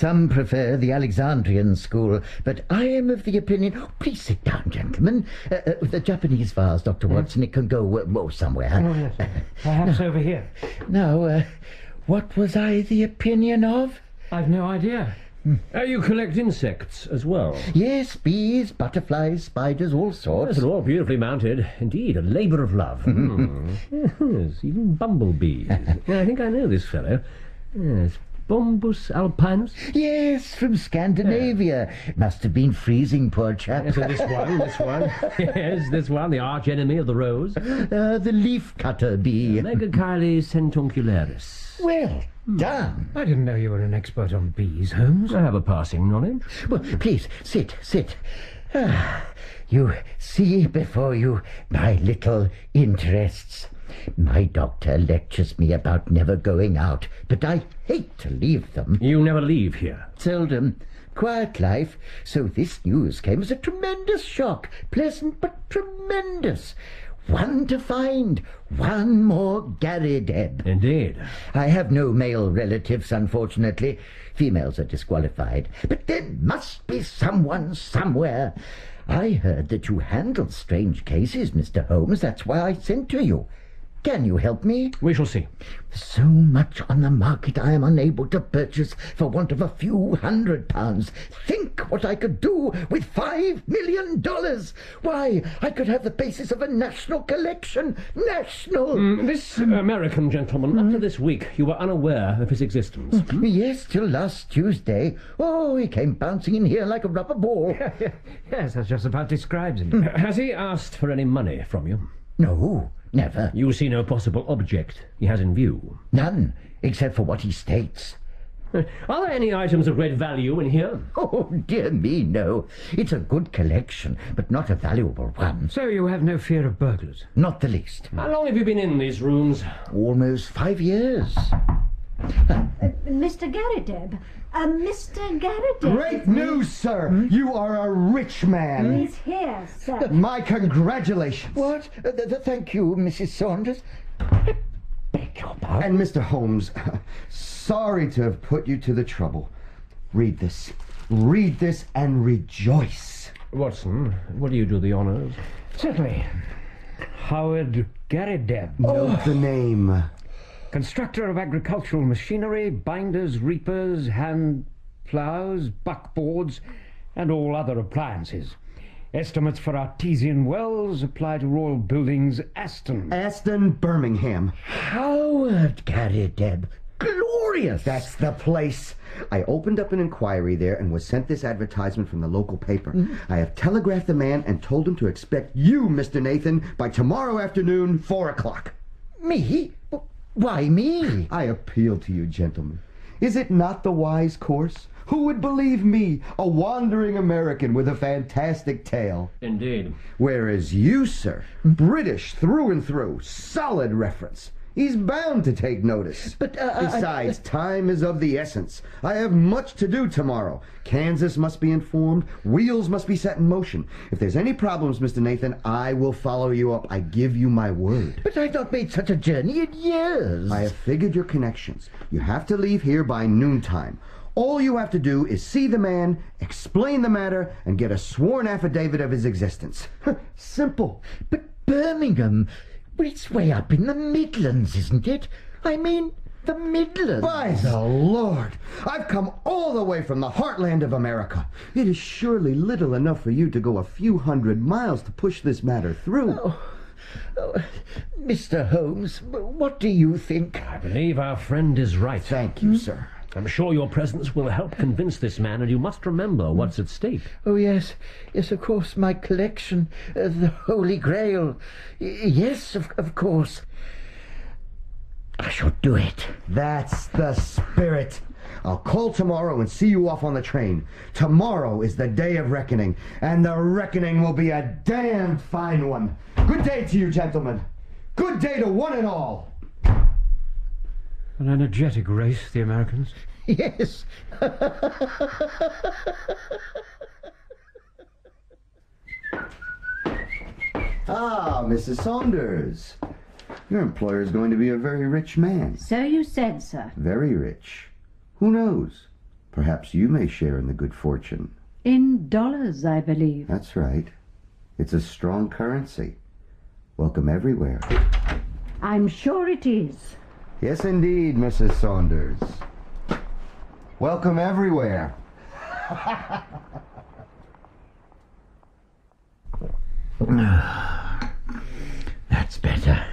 Some prefer the Alexandrian school, but I am of the opinion... Oh, please sit down, gentlemen. The Japanese vase, Dr. Watson, it can go somewhere. Oh, yes. Perhaps over here. Now, what was I the opinion of? I've no idea. You collect insects as well? Yes, bees, butterflies, spiders, all sorts. Yes, they're all beautifully mounted. Indeed, a labour of love. Yes, even bumblebees. I think I know this fellow. Yes, Bombus alpinus? Yes, from Scandinavia. Must have been freezing, poor chap. Yes, this one. Yes, this one, the arch enemy of the rose. The leaf-cutter bee. Megachile centuncularis. Well done. I didn't know you were an expert on bees, Holmes. I have a passing knowledge. Well, please, sit. You see before you my little interests. My doctor lectures me about never going out, but I hate to leave them. You never leave here? Seldom. Quiet life. So this news came as a tremendous shock. Pleasant, but tremendous. One to find. One more Gary Deb. Indeed. I have no male relatives, unfortunately. Females are disqualified. But there must be someone somewhere. I heard that you handle strange cases, Mr. Holmes. That's why I sent to you. Can you help me? We shall see. So much on the market I am unable to purchase for want of a few £100. Think what I could do with $5 million. Why, I could have the basis of a national collection. National! This American gentleman, up to this week, you were unaware of his existence. Yes, till last Tuesday. Oh, he came bouncing in here like a rubber ball. Yes, that just about describes him. Has he asked for any money from you? No, never. You see no possible object he has in view? None, except for what he states. Are there any items of great value in here? Oh, dear me, no. It's a good collection, but not a valuable one. So you have no fear of burglars? Not the least. How long have you been in these rooms? Almost 5 years. Mr. Garrideb. Mr. Garrideb. Great news, sir! You are a rich man. He's here, sir. My congratulations. What? Thank you, Mrs. Saunders. I beg your pardon. And Mr. Holmes, sorry to have put you to the trouble. Read this. Read this and rejoice. Watson, will you do the honours? Certainly. Howard Garrideb. Note the name. Constructor of agricultural machinery, binders, reapers, hand ploughs, buckboards, and all other appliances. Estimates for artesian wells apply to Royal Buildings, Aston. Aston, Birmingham. Howard Garrideb. Glorious! That's the place. I opened up an inquiry there and was sent this advertisement from the local paper. I have telegraphed the man and told him to expect you, Mr. Nathan, by tomorrow afternoon, 4 o'clock. Me? Why me? I appeal to you, gentlemen. Is it not the wise course? Who would believe me, a wandering American with a fantastic tale? Indeed. Whereas you, sir, British through and through, solid reference. He's bound to take notice. But, Besides, time is of the essence. I have much to do tomorrow. Kansas must be informed. Wheels must be set in motion. If there's any problems, Mr. Nathan, I will follow you up. I give you my word. But I've not made such a journey in years. I have figured your connections. You have to leave here by noontime. All you have to do is see the man, explain the matter, and get a sworn affidavit of his existence. Simple. But Birmingham... Well, it's way up in the Midlands, isn't it? I mean, the Midlands. By the Lord! I've come all the way from the heartland of America. It is surely little enough for you to go a few hundred miles to push this matter through. Oh, Mr. Holmes, what do you think? I believe our friend is right. Thank you, sir. I'm sure your presence will help convince this man, and you must remember what's at stake. Oh, yes, of course, my collection, the Holy Grail. Yes, of course. I shall do it. That's the spirit. I'll call tomorrow and see you off on the train. Tomorrow is the day of reckoning, and the reckoning will be a damned fine one. Good day to you, gentlemen. Good day to one and all. An energetic race, the Americans. Yes. Ah, Mrs. Saunders. Your employer is going to be a very rich man. So you said, sir. Very rich. Who knows? Perhaps you may share in the good fortune. In dollars, I believe. That's right. It's a strong currency. Welcome everywhere. I'm sure it is. Yes, indeed, Mrs. Saunders. Welcome everywhere. That's better.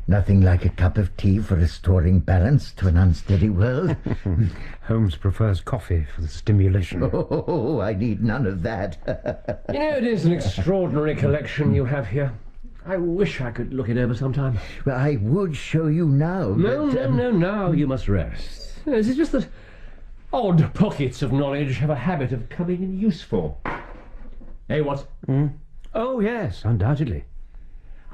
Nothing like a cup of tea for restoring balance to an unsteady world. Holmes prefers coffee for the stimulation. Oh, I need none of that. You know, it is an extraordinary collection you have here. I wish I could look it over sometime. Well, I would show you now. No, but, no, now you must rest. Yes, it's just that odd pockets of knowledge have a habit of coming in useful. Hey, what? Oh, yes, undoubtedly.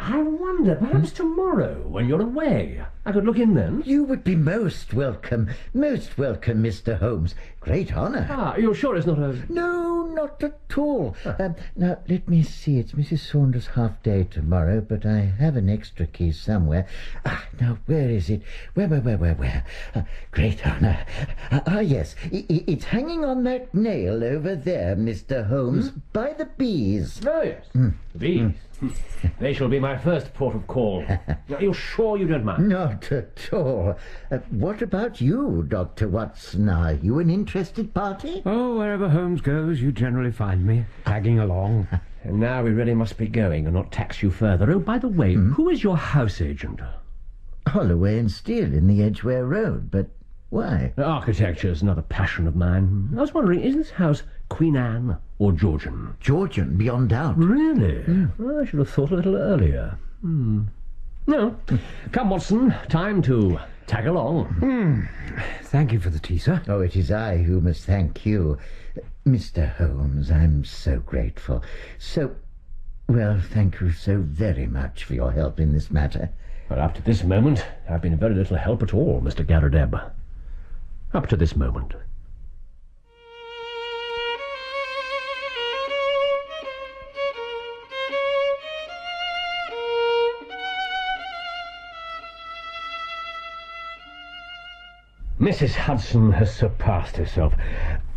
I wonder, perhaps tomorrow, when you're away, I could look in then. You would be most welcome, Mr. Holmes. Great honour. Ah, you're sure it's not a... No, not at all. Now, let me see. It's Mrs. Saunders' half-day tomorrow, but I have an extra key somewhere. Now, where is it? Where? Great honour. Yes. It's hanging on that nail over there, Mr. Holmes, by the bees. Oh, yes. Bees. They shall be my first port of call. Are you sure you don't mind? Not at all. What about you, Dr. Watson? Are you an interested party? Oh, wherever Holmes goes, you generally find me, tagging along. And now we really must be going and not tax you further. Oh, by the way, who is your house agent? Holloway and Steele in the Edgware Road, but why? Architecture is another passion of mine. I was wondering, is this house Queen Anne or Georgian? Georgian, beyond doubt. Really? I should have thought a little earlier. No. Come, Watson, time to tag along. Thank you for the tea, sir. Oh, it is I who must thank you. Mr. Holmes, I'm so grateful. Well, thank you so very much for your help in this matter. Well, up to this moment, I've been very little help at all, Mr. Garadeb. Up to this moment. Mrs. Hudson has surpassed herself.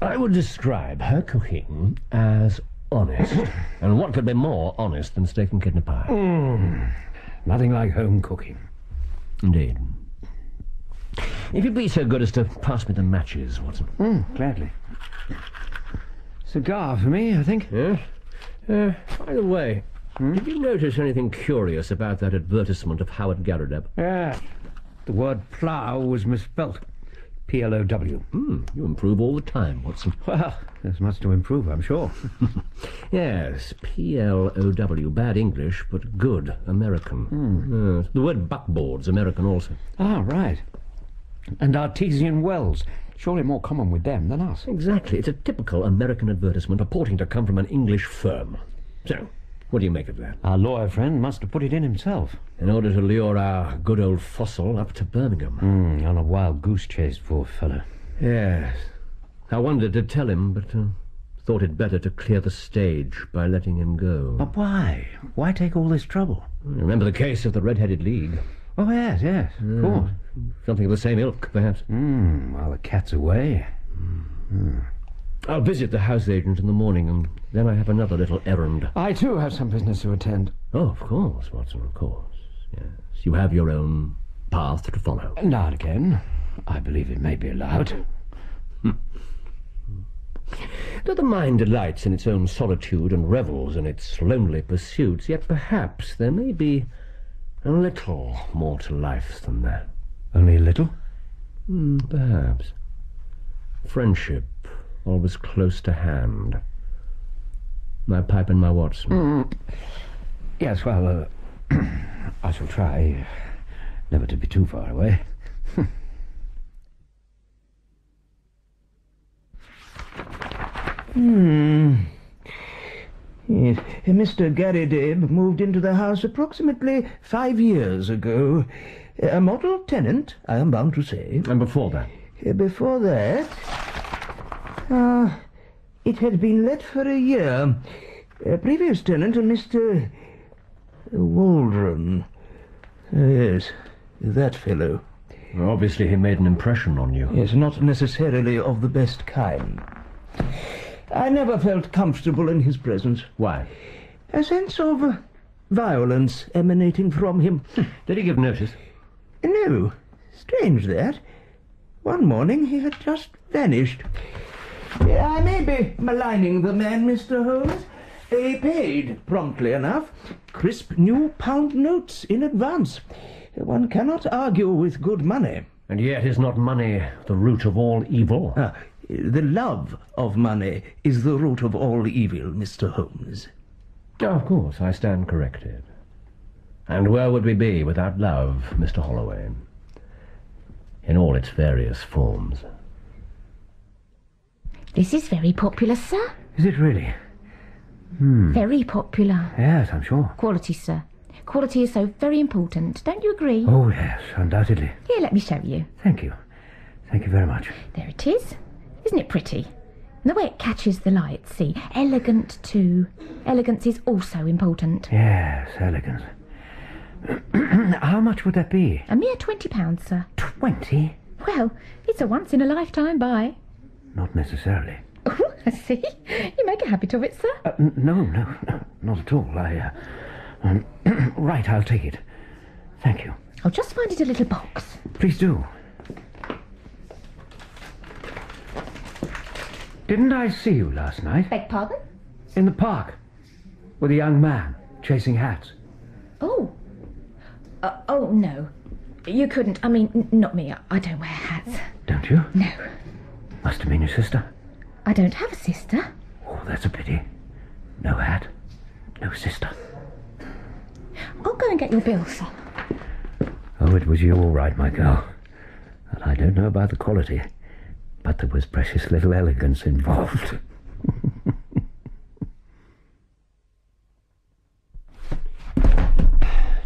I would describe her cooking as honest. And what could be more honest than steak and kidney pie? Nothing like home cooking. Indeed. If you'd be so good as to pass me the matches, Watson. Gladly. Cigar for me, I think. Yes? By the way, did you notice anything curious about that advertisement of Howard Garadeb? Yeah. The word plough was misspelt. P-L-O-W. You improve all the time, Watson. Well, there's much to improve, I'm sure. Yes, P-L-O-W. Bad English, but good American. The word buckboard's American also. Ah, right. And artesian wells. Surely more common with them than us. Exactly. It's a typical American advertisement purporting to come from an English firm. So, what do you make of that? Our lawyer friend must have put it in himself. In order to lure our good old fossil up to Birmingham. On a wild goose chase, poor fellow. Yes. I wanted to tell him, but thought it better to clear the stage by letting him go. But why? Why take all this trouble? Remember the case of the Red-Headed League? Oh, yes, of course. Something of the same ilk, perhaps. While the cat's away. I'll visit the house agent in the morning, and then I have another little errand. I, too, have some business to attend. Oh, of course, Watson, of course. Yes. You have your own path to follow. Now and again. I believe it may be allowed. Though the mind delights in its own solitude and revels in its lonely pursuits, yet perhaps there may be a little more to life than that. Only a little? Perhaps. Friendship, always close to hand. My pipe and my Watson. Yes, well, I shall try never to be too far away. Yes. Mr. Garadeb moved into the house approximately 5 years ago. A model tenant, I am bound to say. And before that? Before that, it had been let for a year. A previous tenant, a Mr. Waldron. Yes, that fellow. Obviously he made an impression on you. Yes, not necessarily of the best kind. I never felt comfortable in his presence. Why? A sense of violence emanating from him. Did he give notice? No. Strange that. One morning he had just vanished. I may be maligning the man, Mr. Holmes. He paid, promptly enough, crisp new pound notes in advance. One cannot argue with good money. And yet is not money the root of all evil? The love of money is the root of all evil, Mr. Holmes. Oh, of course, I stand corrected. And where would we be without love, Mr. Holloway? In all its various forms. This is very popular, sir. Is it really? Very popular. Yes, I'm sure. Quality, sir. Quality is so very important. Don't you agree? Oh, yes, undoubtedly. Here, let me show you. Thank you. Thank you very much. There it is. Isn't it pretty? And the way it catches the light, see? Elegant, too. Elegance is also important. Yes, elegance. How much would that be? A mere £20, sir. 20? Well, it's a once-in-a-lifetime buy. Not necessarily. Oh, I see. You make a habit of it, sir. No, not at all. Right, I'll take it. Thank you. I'll just find it a little box. Please do. Didn't I see you last night? Beg pardon? In the park. With a young man chasing hats. Oh. Oh, no. You couldn't. I mean, not me. I don't wear hats. Don't you? No. Must have been your sister. I don't have a sister. Oh, that's a pity. No hat. No sister. I'll go and get your bill, sir. Oh, it was you all right, my girl. And I don't know about the quality, but there was precious little elegance involved.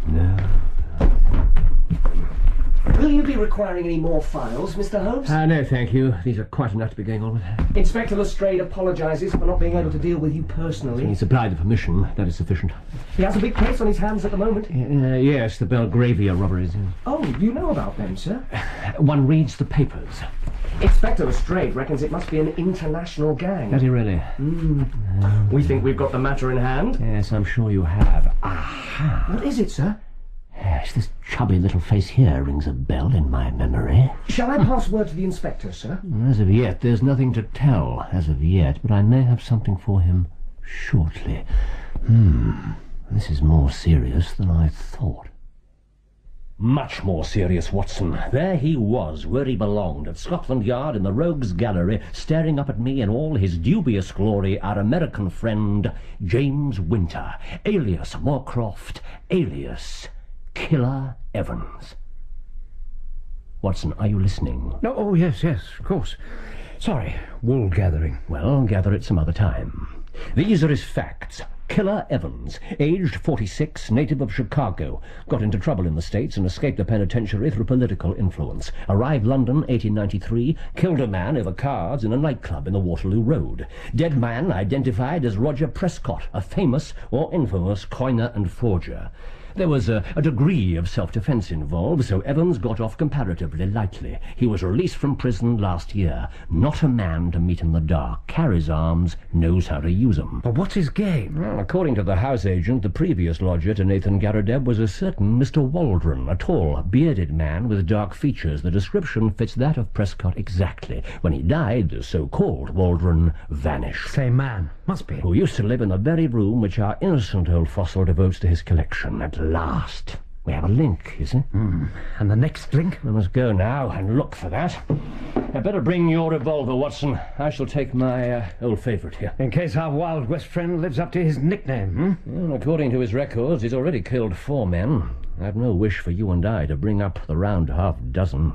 No. Will you be requiring any more files, Mr. Holmes? No, thank you. These are quite enough to be going on with. Inspector Lestrade apologises for not being able to deal with you personally. He supplied the permission. That is sufficient. He has a big case on his hands at the moment. Yes, the Belgravia robberies. Oh, you know about them, sir? One reads the papers. Inspector Lestrade reckons it must be an international gang. Does he really? We think we've got the matter in hand. Yes, I'm sure you have. Aha! What is it, sir? Yes, this chubby little face here rings a bell in my memory. Shall I pass word to the inspector, sir? As of yet, there's nothing to tell, as of yet, but I may have something for him shortly. This is more serious than I thought. Much more serious, Watson. There he was, where he belonged, at Scotland Yard in the Rogues' Gallery, staring up at me in all his dubious glory, our American friend, James Winter, alias Moorcroft, alias Killer Evans. Watson, are you listening? No, oh, yes, of course. Sorry, wool gathering. Well, gather it some other time. These are his facts. Killer Evans, aged 46, native of Chicago, got into trouble in the States and escaped the penitentiary through political influence. Arrived London, 1893, killed a man over cards in a nightclub in the Waterloo Road. Dead man identified as Roger Prescott, a famous or infamous coiner and forger. There was a degree of self-defense involved, so Evans got off comparatively lightly. He was released from prison last year. Not a man to meet in the dark. Carries arms, knows how to use them. But what's his game? Well, according to the house agent, the previous lodger to Nathan Garrideb was a certain Mr. Waldron, a tall, bearded man with dark features. The description fits that of Prescott exactly. When he died, the so-called Waldron vanished. Same man. Must be. Who used to live in the very room which our innocent old fossil devotes to his collection. At last, we have a link, you see? And the next link? I must go now and look for that. I'd better bring your revolver, Watson. I shall take my old favourite here. In case our Wild West friend lives up to his nickname, Well, according to his records, he's already killed 4 men. I've no wish for you and I to bring up the round half dozen.